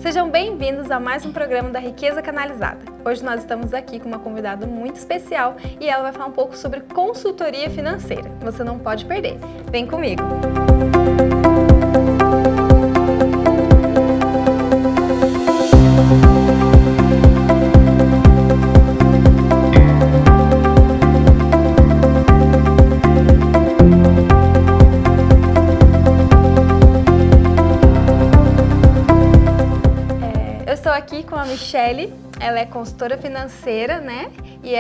Sejam bem-vindos a mais um programa da Riqueza Canalizada. Hoje nós estamos aqui com uma convidada muito especial e ela vai falar um pouco sobre consultoria financeira. Você não pode perder. Vem comigo! Aqui com a Michele, ela é consultora financeira, né? E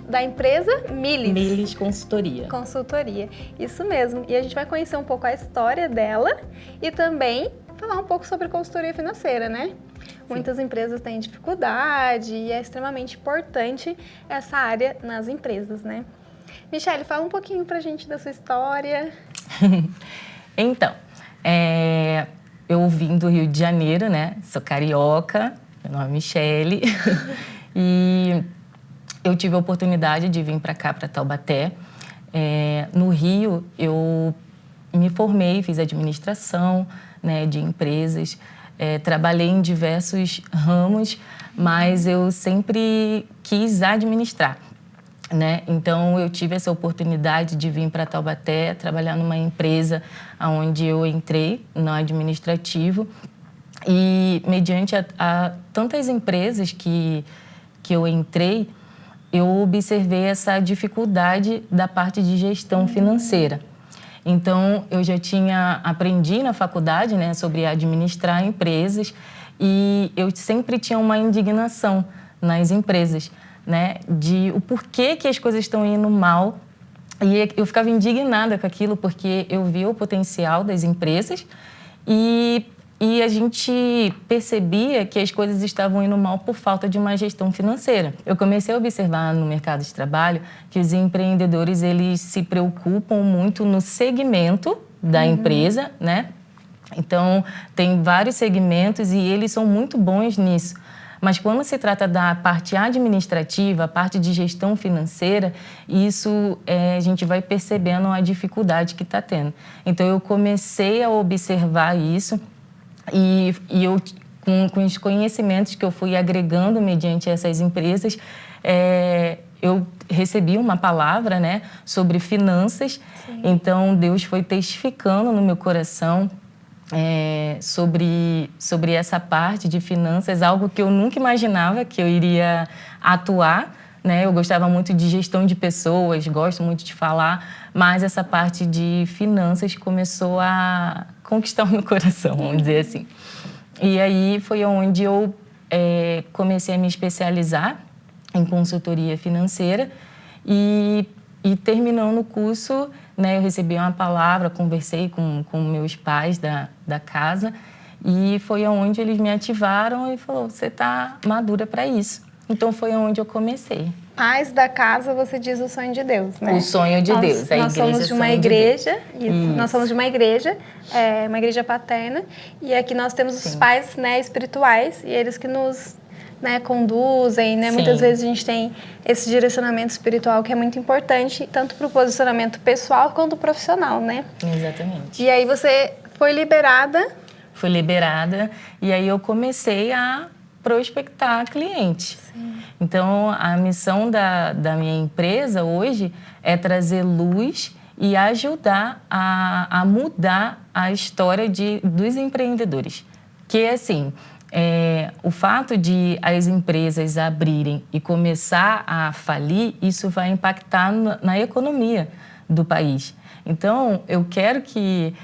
da empresa Milis. Milis Consultoria. Consultoria, isso mesmo. E a gente vai conhecer um pouco a história dela e também falar um pouco sobre consultoria financeira, né? Sim. Muitas empresas têm dificuldade e é extremamente importante essa área nas empresas, né? Michele, fala um pouquinho pra gente da sua história. Então, eu vim do Rio de Janeiro, né? Sou carioca, meu nome é Michele. E eu tive a oportunidade de vir para cá, para Taubaté. No Rio, eu me formei, fiz administração, né, de empresas. Trabalhei em diversos ramos, mas eu sempre quis administrar, né? Então, eu tive essa oportunidade de vir para Taubaté, trabalhar numa empresa onde eu entrei no administrativo e, mediante a tantas empresas que eu entrei, eu observei essa dificuldade da parte de gestão financeira. Então, eu já aprendi na faculdade, né, sobre administrar empresas e eu sempre tinha uma indignação nas empresas, né, de o porquê que as coisas estão indo mal. E eu ficava indignada com aquilo porque eu via o potencial das empresas e a gente percebia que as coisas estavam indo mal por falta de uma gestão financeira. Eu comecei a observar no mercado de trabalho que os empreendedores, eles se preocupam muito no segmento da empresa, né? Então, tem vários segmentos e eles são muito bons nisso. Mas quando se trata da parte administrativa, a parte de gestão financeira, isso a gente vai percebendo a dificuldade que está tendo. Então, eu comecei a observar isso e eu, com os conhecimentos que eu fui agregando mediante essas empresas, eu recebi uma palavra, né, sobre finanças. Sim. Então, Deus foi testificando no meu coração sobre essa parte de finanças, algo que eu nunca imaginava que eu iria atuar, né? Eu gostava muito de gestão de pessoas, gosto muito de falar, mas essa parte de finanças começou a conquistar o meu coração, vamos dizer assim. E aí foi onde eu comecei a me especializar em consultoria financeira e terminando o curso, né, eu recebi uma palavra, conversei com meus pais da casa e foi onde eles me ativaram e falou, você está madura para isso. Então foi onde eu comecei. Pais da casa, você diz o sonho de Deus, né? O sonho de Deus, nós somos de uma igreja, nós somos de uma igreja paterna, e aqui nós temos os pais, né, espirituais, e eles que nos, né, conduzem, né? Muitas vezes a gente tem esse direcionamento espiritual que é muito importante, tanto para o posicionamento pessoal quanto profissional, né? Exatamente. E aí você foi liberada? Fui liberada e aí eu comecei a prospectar clientes. Sim. Então, a missão da minha empresa hoje é trazer luz e ajudar a mudar a história dos empreendedores. Que é assim, o fato de as empresas abrirem e começar a falir, isso vai impactar na economia do país. Então, eu quero que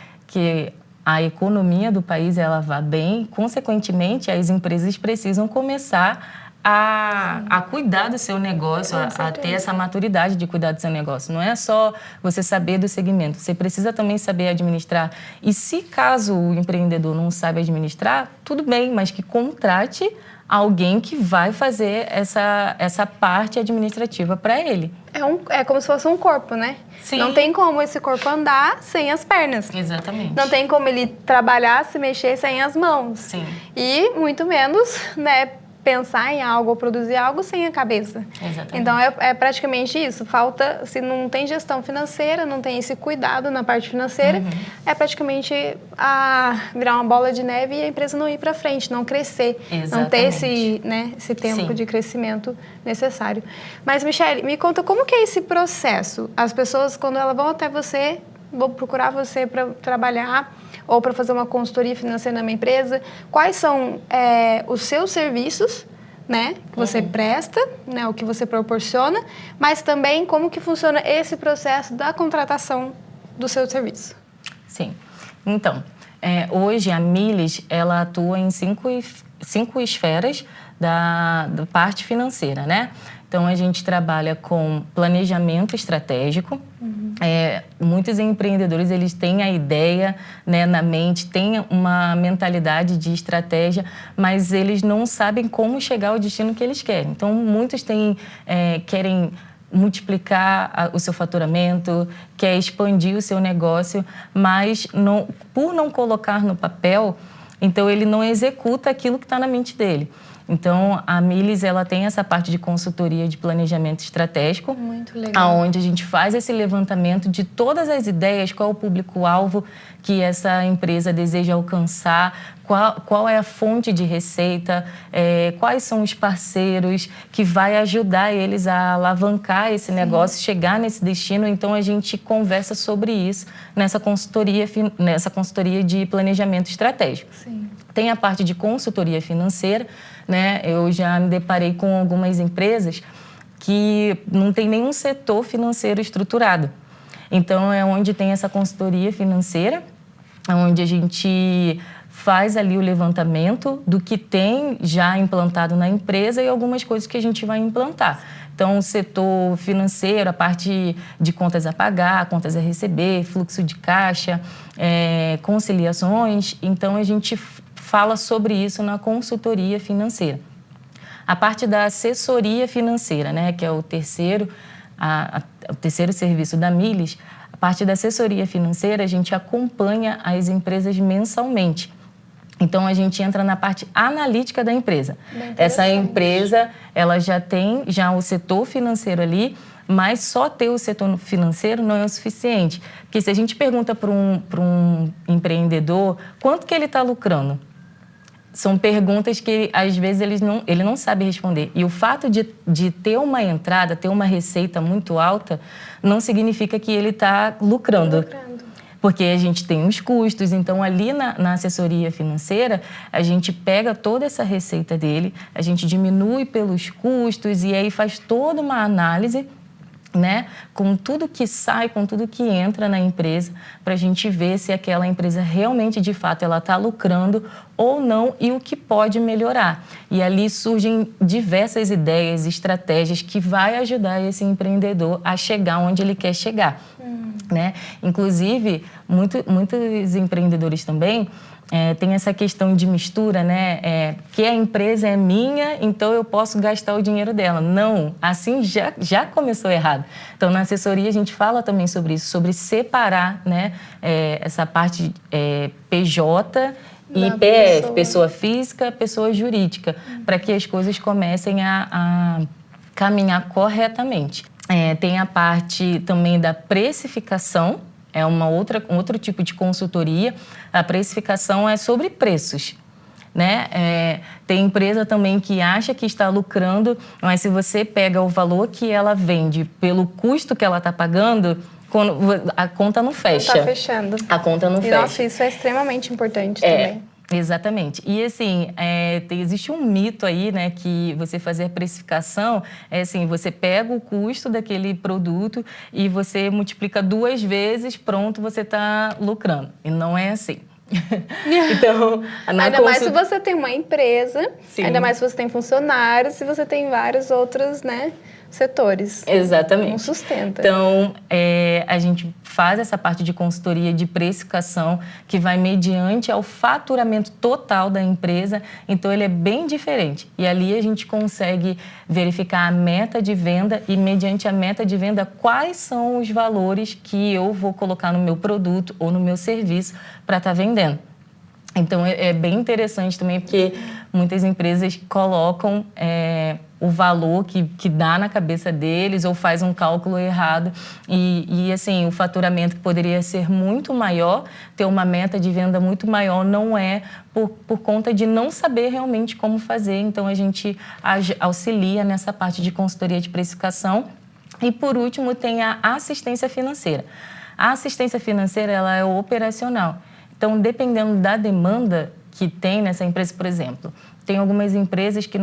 a economia do país ela vá bem, consequentemente, as empresas precisam começar a cuidar do seu negócio, a ter essa maturidade de cuidar do seu negócio. Não é só você saber do segmento, você precisa também saber administrar. E se caso o empreendedor não sabe administrar, tudo bem, mas que contrate alguém que vai fazer essa parte administrativa para ele. É como se fosse um corpo, né? Sim. Não tem como esse corpo andar sem as pernas. Exatamente. Não tem como ele trabalhar, se mexer sem as mãos. Sim. E muito menos, né, pensar em algo ou produzir algo sem a cabeça. Exatamente. Então, é praticamente isso. Falta, se não tem gestão financeira, não tem esse cuidado na parte financeira, é praticamente virar uma bola de neve e a empresa não ir para frente, não crescer, não ter esse tempo de crescimento necessário. Mas, Michele, me conta como que é esse processo? As pessoas, quando elas vão até você, vão procurar você para trabalhar ou para fazer uma consultoria financeira numa empresa, quais são os seus serviços, né, que você presta, né, o que você proporciona, mas também como que funciona esse processo da contratação do seu serviço? Sim. Então, hoje a Miles, ela atua em cinco esferas da parte financeira, né? Então, a gente trabalha com planejamento estratégico. Muitos empreendedores, eles têm a ideia, né, na mente, têm uma mentalidade de estratégia, mas eles não sabem como chegar ao destino que eles querem. Então, muitos querem multiplicar o seu faturamento, quer expandir o seu negócio, mas por não colocar no papel, então ele não executa aquilo que está na mente dele. Então, a Miles, ela tem essa parte de consultoria de planejamento estratégico. Muito legal. Onde a gente faz esse levantamento de todas as ideias, qual é o público-alvo que essa empresa deseja alcançar, qual é a fonte de receita, quais são os parceiros que vai ajudar eles a alavancar esse negócio, chegar nesse destino. Então, a gente conversa sobre isso nessa consultoria de planejamento estratégico. Sim. Tem a parte de consultoria financeira, né? Eu já me deparei com algumas empresas que não tem nenhum setor financeiro estruturado. Então, é onde tem essa consultoria financeira, onde a gente faz ali o levantamento do que tem já implantado na empresa e algumas coisas que a gente vai implantar. Então, o setor financeiro, a parte de contas a pagar, contas a receber, fluxo de caixa, conciliações. Então, a gente fala sobre isso na consultoria financeira. A parte da assessoria financeira, né, que é o terceiro serviço da Miles, a parte da assessoria financeira, a gente acompanha as empresas mensalmente. Então, a gente entra na parte analítica da empresa. Essa empresa, ela já tem o setor financeiro ali, mas só ter o setor financeiro não é o suficiente. Porque se a gente pergunta para um empreendedor quanto que ele está lucrando, são perguntas que, às vezes, ele não sabe responder. E o fato de ter uma entrada, ter uma receita muito alta, não significa que ele está lucrando. Porque a gente tem os custos. Então, ali na assessoria financeira, a gente pega toda essa receita dele, a gente diminui pelos custos e aí faz toda uma análise, né, com tudo que sai, com tudo que entra na empresa, para a gente ver se aquela empresa realmente, de fato, ela está lucrando ou não e o que pode melhorar. E ali surgem diversas ideias, estratégias que vai ajudar esse empreendedor a chegar onde ele quer chegar. Né? Inclusive, muitos empreendedores também tem essa questão de mistura, né? Que a empresa é minha, então eu posso gastar o dinheiro dela. Não, assim já começou errado. Então, na assessoria, a gente fala também sobre isso, sobre separar, né, essa parte PJ e PF, pessoa física, pessoa jurídica, para que as coisas comecem a caminhar corretamente. Tem a parte também da precificação, é um outro tipo de consultoria. A precificação é sobre preços, né? Tem empresa também que acha que está lucrando, mas se você pega o valor que ela vende pelo custo que ela está pagando, a conta não fecha. Não está fechando. A conta não fecha. Nossa, isso é extremamente importante também. Exatamente. E assim, existe um mito aí, né, que você fazer a precificação assim, você pega o custo daquele produto e você multiplica 2 vezes, pronto, você está lucrando. E não é assim. Então, ainda mais se você tem uma empresa, ainda mais se você tem funcionários, se você tem vários outros, né, setores. Exatamente. Não sustenta. Então, a gente faz essa parte de consultoria de precificação que vai mediante ao faturamento total da empresa. Então, ele é bem diferente. E ali a gente consegue verificar a meta de venda e, mediante a meta de venda, quais são os valores que eu vou colocar no meu produto ou no meu serviço para estar vendendo. Então, é bem interessante também, porque muitas empresas colocam o valor que dá na cabeça deles ou faz um cálculo errado. E, assim, o faturamento que poderia ser muito maior, ter uma meta de venda muito maior, não é por conta de não saber realmente como fazer. Então, a gente auxilia nessa parte de consultoria de precificação. E, por último, tem a assistência financeira. A assistência financeira, ela é operacional. Então, dependendo da demanda que tem nessa empresa, por exemplo, tem algumas empresas que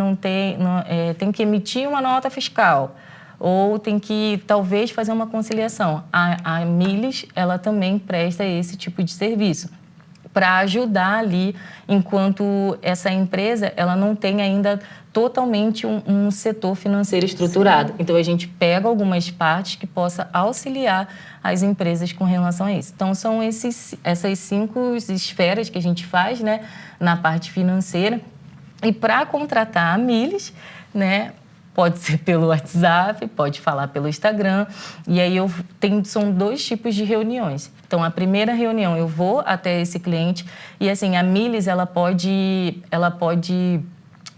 tem que emitir uma nota fiscal ou tem que, talvez, fazer uma conciliação. A Miles, ela também presta esse tipo de serviço para ajudar ali, enquanto essa empresa ela não tem ainda totalmente um setor financeiro estruturado. Sim. Então, a gente pega algumas partes que possa auxiliar as empresas com relação a isso. Então, são essas 5 esferas que a gente faz, né, na parte financeira. E para contratar a Miles, né, pode ser pelo WhatsApp, pode falar pelo Instagram. E aí são 2 tipos de reuniões. Então, a primeira reunião eu vou até esse cliente e assim, a Miles ela pode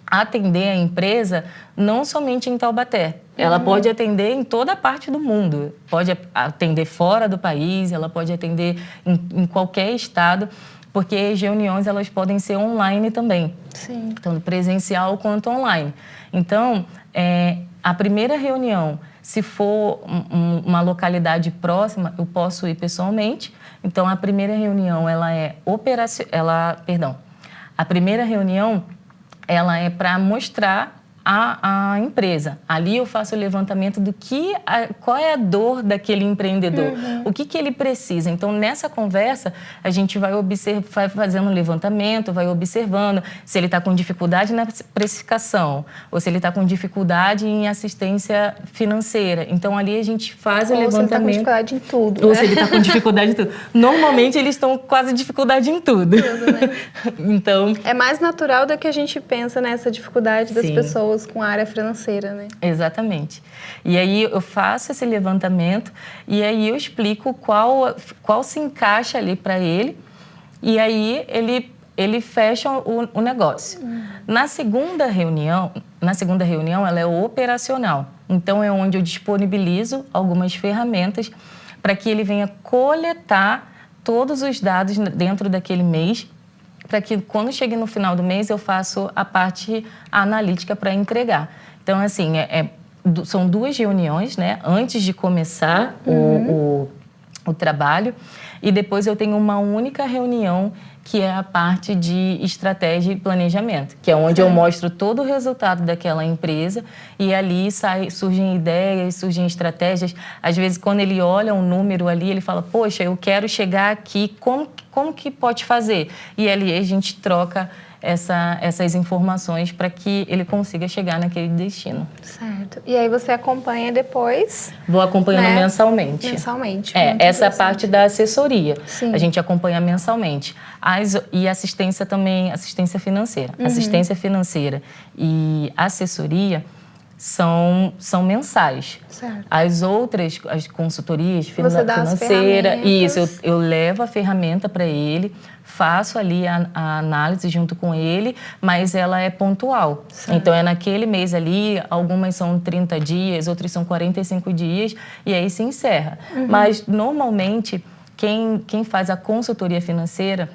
atender a empresa não somente em Taubaté. Ela pode atender em toda a parte do mundo. Pode atender fora do país, ela pode atender em qualquer estado, porque as reuniões elas podem ser online também. Sim. Tanto presencial quanto online. Então, a primeira reunião, se for uma localidade próxima, eu posso ir pessoalmente. Então, a primeira reunião, a primeira reunião, ela é para mostrar a empresa. Ali eu faço o levantamento qual é a dor daquele empreendedor, o que ele precisa. Então, nessa conversa, a gente vai fazendo um levantamento, vai observando se ele está com dificuldade na precificação ou se ele está com dificuldade em assistência financeira. Então, ali a gente faz o levantamento. Ou se ele está com dificuldade em tudo. Ou se ele está com dificuldade em tudo. Normalmente, eles estão quase dificuldade em tudo. Né? Então, é mais natural do que a gente pensa nessa dificuldade das sim, pessoas com a área financeira, né? Exatamente. E aí eu faço esse levantamento e aí eu explico qual se encaixa ali para ele e aí ele fecha o negócio. Na segunda reunião, ela é operacional. Então, é onde eu disponibilizo algumas ferramentas para que ele venha coletar todos os dados dentro daquele mês, para que quando chegue no final do mês eu faço a parte analítica para entregar. Então, assim, são 2 reuniões, né, antes de começar o trabalho, e depois eu tenho uma única reunião que é a parte de estratégia e planejamento, que é onde eu mostro todo o resultado daquela empresa e ali surgem ideias, surgem estratégias. Às vezes, quando ele olha um número ali, ele fala, poxa, eu quero chegar aqui, como que pode fazer? E ali a gente troca essas informações para que ele consiga chegar naquele destino. Certo. E aí você acompanha depois? Vou acompanhando, né? Mensalmente. Mensalmente. Essa parte da assessoria. Sim. A gente acompanha mensalmente. E assistência também, assistência financeira. Assistência financeira e assessoria são mensais. Certo. As consultorias financeiras, isso, eu levo a ferramenta para ele, faço ali a análise junto com ele, mas ela é pontual. Certo. Então, é naquele mês ali, algumas são 30 dias, outras são 45 dias, e aí se encerra. Mas, normalmente, quem faz a consultoria financeira,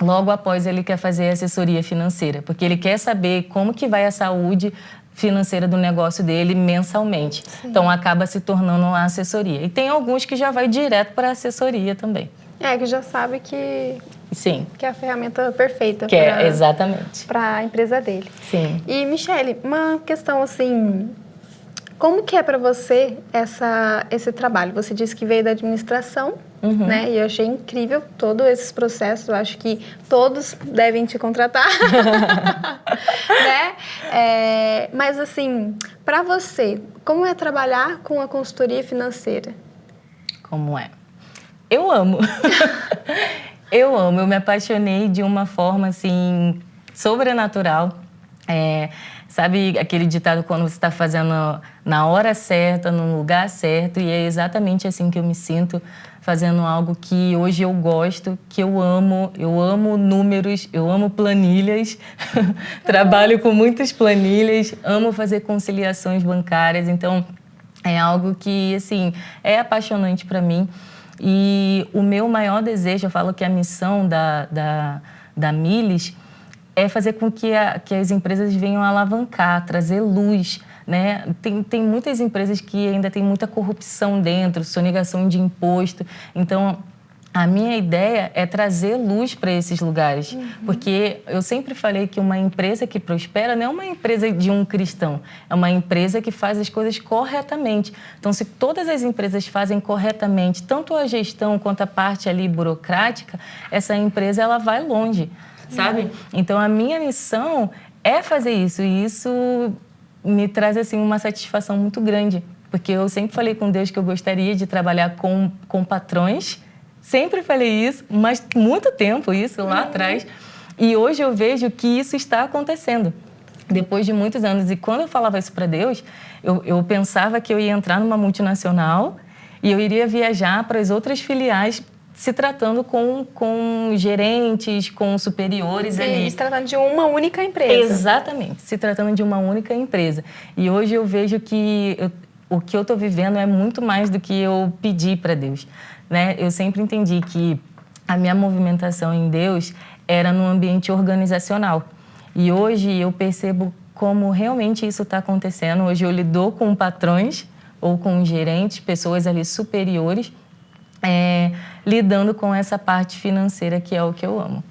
logo após ele quer fazer a assessoria financeira, porque ele quer saber como que vai a saúde financeira do negócio dele mensalmente. Sim. Então, acaba se tornando uma assessoria. E tem alguns que já vai direto para a assessoria também. Que já sabe que... Sim. Que é a ferramenta perfeita exatamente para a empresa dele. Sim. E, Michele, uma questão assim... Como que é para você esse trabalho? Você disse que veio da administração, né? E eu achei incrível todos esses processos. Eu acho que todos devem te contratar, né? Mas assim, para você, como é trabalhar com a consultoria financeira? Como é? Eu amo. Eu me apaixonei de uma forma assim sobrenatural. Sabe aquele ditado quando você está fazendo na hora certa, no lugar certo? E é exatamente assim que eu me sinto, fazendo algo que hoje eu gosto, que eu amo. Eu amo números, eu amo planilhas, trabalho com muitas planilhas, amo fazer conciliações bancárias. Então, é algo que, assim, é apaixonante para mim. E o meu maior desejo, eu falo que a missão da Miles é fazer com que as empresas venham alavancar, trazer luz, né? Tem muitas empresas que ainda tem muita corrupção dentro, sonegação de imposto. Então, a minha ideia é trazer luz para esses lugares. Porque eu sempre falei que uma empresa que prospera não é uma empresa de um cristão, é uma empresa que faz as coisas corretamente. Então, se todas as empresas fazem corretamente, tanto a gestão quanto a parte ali burocrática, essa empresa ela vai longe. Sabe? Então, a minha missão é fazer isso. E isso me traz, assim, uma satisfação muito grande. Porque eu sempre falei com Deus que eu gostaria de trabalhar com patrões. Sempre falei isso, mas muito tempo isso, lá atrás. E hoje eu vejo que isso está acontecendo. Depois de muitos anos. E quando eu falava isso para Deus, eu pensava que eu ia entrar numa multinacional e eu iria viajar para as outras filiais se tratando com gerentes, com superiores ali. Se tratando de uma única empresa. Exatamente, se tratando de uma única empresa. E hoje eu vejo que o que eu estou vivendo é muito mais do que eu pedi para Deus, né? Eu sempre entendi que a minha movimentação em Deus era no ambiente organizacional. E hoje eu percebo como realmente isso está acontecendo. Hoje eu lido com patrões ou com gerentes, pessoas ali superiores, lidando com essa parte financeira que é o que eu amo.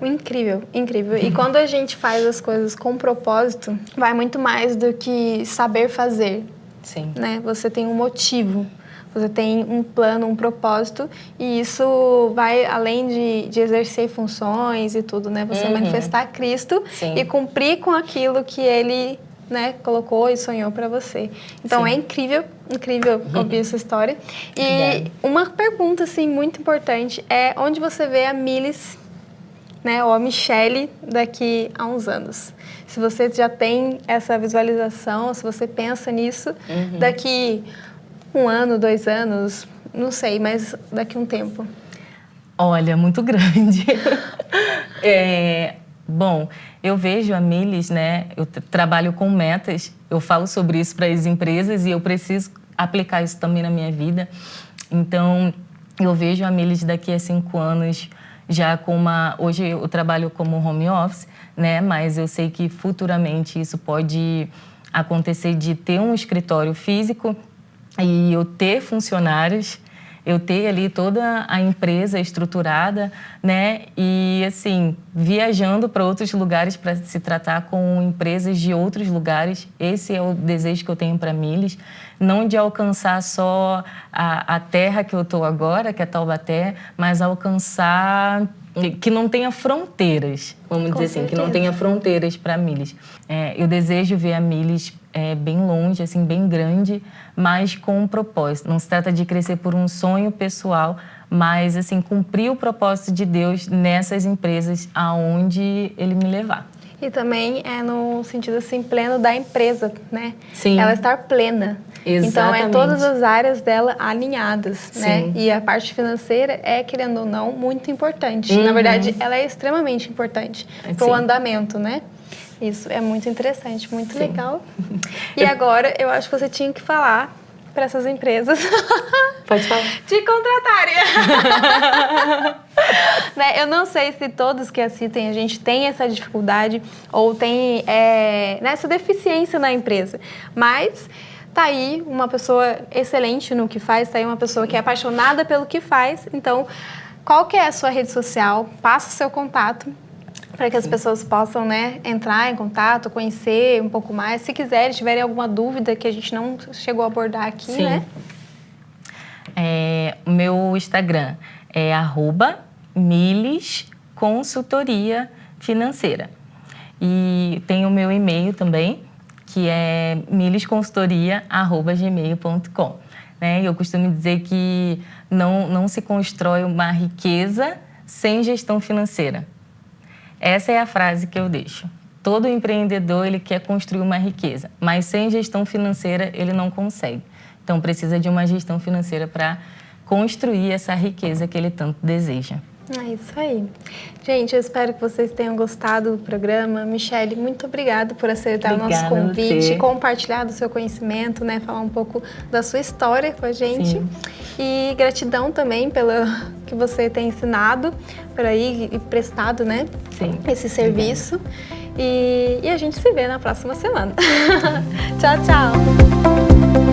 Incrível, incrível. E quando a gente faz as coisas com propósito, vai muito mais do que saber fazer. Sim. Né? Você tem um motivo, você tem um plano, um propósito, e isso vai além de exercer funções e tudo, né? Você manifestar Cristo. Sim. E cumprir com aquilo que Ele, né, colocou e sonhou para você. Então, sim, é incrível ouvir essa história. E uma pergunta, assim, muito importante é onde você vê a Miles, né, ou a Michele daqui a uns anos. Se você já tem essa visualização, se você pensa nisso, daqui 1 ano, 2 anos, não sei, mas daqui a um tempo. Olha, muito grande. Bom, eu vejo a Miles, né? Eu trabalho com metas, eu falo sobre isso para as empresas e eu preciso aplicar isso também na minha vida. Então, eu vejo a Miles daqui a 5 anos já com uma... Hoje eu trabalho como home office, né? Mas eu sei que futuramente isso pode acontecer de ter um escritório físico e eu ter funcionários, eu ter ali toda a empresa estruturada, né? E, assim, viajando para outros lugares para se tratar com empresas de outros lugares. Esse é o desejo que eu tenho para Miles. Não de alcançar só a terra que eu estou agora, que é Taubaté, mas alcançar... que não tenha fronteiras, vamos dizer assim, que não tenha fronteiras para Miles. Eu desejo ver a Miles bem longe, assim, bem grande, mas com um propósito. Não se trata de crescer por um sonho pessoal, mas, assim, cumprir o propósito de Deus nessas empresas aonde Ele me levar. E também é no sentido, assim, pleno da empresa, né? Sim. Ela estar plena. Exatamente. Então, todas as áreas dela alinhadas, sim, né? E a parte financeira é, querendo ou não, muito importante. Na verdade, ela é extremamente importante para o andamento, né? Isso é muito interessante, muito sim, legal. E agora, eu acho que você tinha que falar para essas empresas... Pode falar. Te contratarem. Né? Eu não sei se todos que assistem a gente tem essa dificuldade ou tem essa deficiência na empresa, mas tá aí uma pessoa excelente no que faz, tá aí uma pessoa que é apaixonada pelo que faz. Então, qual que é a sua rede social? Passa o seu contato para que as pessoas possam, né, entrar em contato, conhecer um pouco mais. Se quiserem, tiverem alguma dúvida que a gente não chegou a abordar aqui, sim, né? O meu Instagram é @milesconsultoria-financeira. E tem o meu e-mail também, que é milesconsultoria@gmail.com. Né? Eu costumo dizer que não se constrói uma riqueza sem gestão financeira. Essa é a frase que eu deixo. todo empreendedor ele quer construir uma riqueza, mas sem gestão financeira ele não consegue. Então precisa de uma gestão financeira para construir essa riqueza que ele tanto deseja. É isso aí. Gente, eu espero que vocês tenham gostado do programa. Michele, muito obrigada por aceitar o nosso convite, compartilhar do seu conhecimento, né? Falar um pouco da sua história com a gente. Sim. E gratidão também pelo que você tem ensinado por aí e prestado, né? Sim. Esse serviço. E a gente se vê na próxima semana. Tchau, tchau!